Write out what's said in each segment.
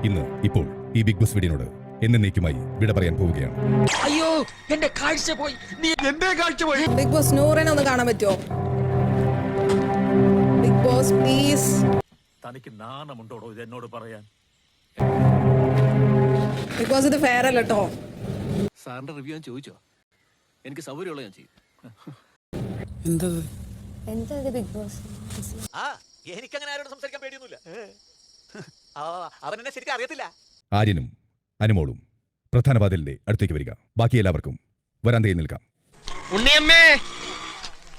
ഇന്ന് ഇപ്പോൾ ഈ ബിഗ് ബോസ് വീഡിയോനോട് എന്നേക്കുമായി വിട പറയാൻ പോവുകയാണ്. അയ്യോ എന്റെ കാഴ്ച പോയി. നീ എന്റെ കാഴ്ച പോയി. ബിഗ് ബോസ് നൂറിനെ ഒന്ന് കാണാൻ പറ്റുമോ? Bigg Boss please. തനിക്ക് നാണമുണ്ടോടോ ഇത് എന്നോട് പറയാൻ? ബിഗ് ബോസ് ഇത് ഫെയർ അല്ല കേട്ടോ. സാറിന്റെ റിവ്യൂ ഞാൻ ചോദിച്ചോ? എനിക്ക് സൗകര്യമുള്ള ഞാൻ ചെയ്യും. എന്താ ബിഗ് ബോസ്? എനിക്കങ്ങനെ ആരോട് സംസാരിക്കാൻ പേടിയൊന്നുമില്ല. അവനെന്നെ ശരിക്കും അറിയത്തില്ല. ആര്യനും അനുമോളും പ്രധാന വാതിലിന്റെ അടുത്തേക്ക് വരിക. ബാക്കി എല്ലാവർക്കും വരാന്തയിൽ നിൽക്കാം. ഉണ്ണിയമ്മേ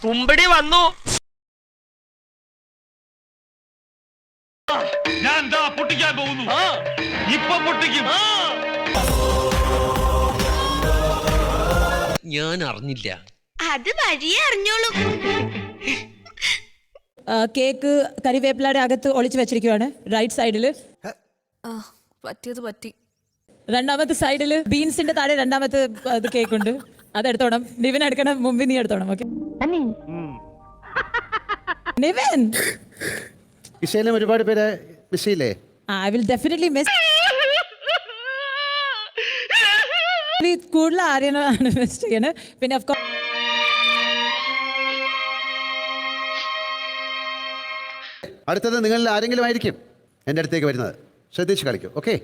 കുമ്പടി വന്നു. ഞാൻ പൊട്ടിക്കാൻ പോകുന്നു. ഇപ്പൊ പൊട്ടിക്കും. ഞാൻ അറിഞ്ഞില്ല. അത് വഴിയേ അറിഞ്ഞോളൂ. കേക്ക് കരിവേപ്പിലയുടെ അകത്ത് ഒളിച്ചു വെച്ചിരിക്കുവാണ് റൈറ്റ് സൈഡില്. പറ്റിയത് പറ്റി. രണ്ടാമത്തെ സൈഡില് ബീൻസിന്റെ താഴെ രണ്ടാമത്തെ കേക്ക് ഉണ്ട്. അത് എടുത്തോണം. നിവിൻ എടുക്കണം. മുമ്പ് നീ എടുത്തോണം. ഓക്കെ നിവിൻ. ഇഷയിലും ഒരുപാട് പേര് മിസ്സില്ലേ? I will definitely miss. കൂടുതൽ ആര്യനാണ് മിസ് ചെയ്യണത്. പിന്നെ ഓഫ് കോഴ്സ് അടുത്തത് നിങ്ങളിൽ ആരെങ്കിലും ആയിരിക്കും എൻ്റെ അടുത്തേക്ക് വരുന്നത്. ശ്രദ്ധിച്ച് കളിക്കൂ. ഓക്കെ.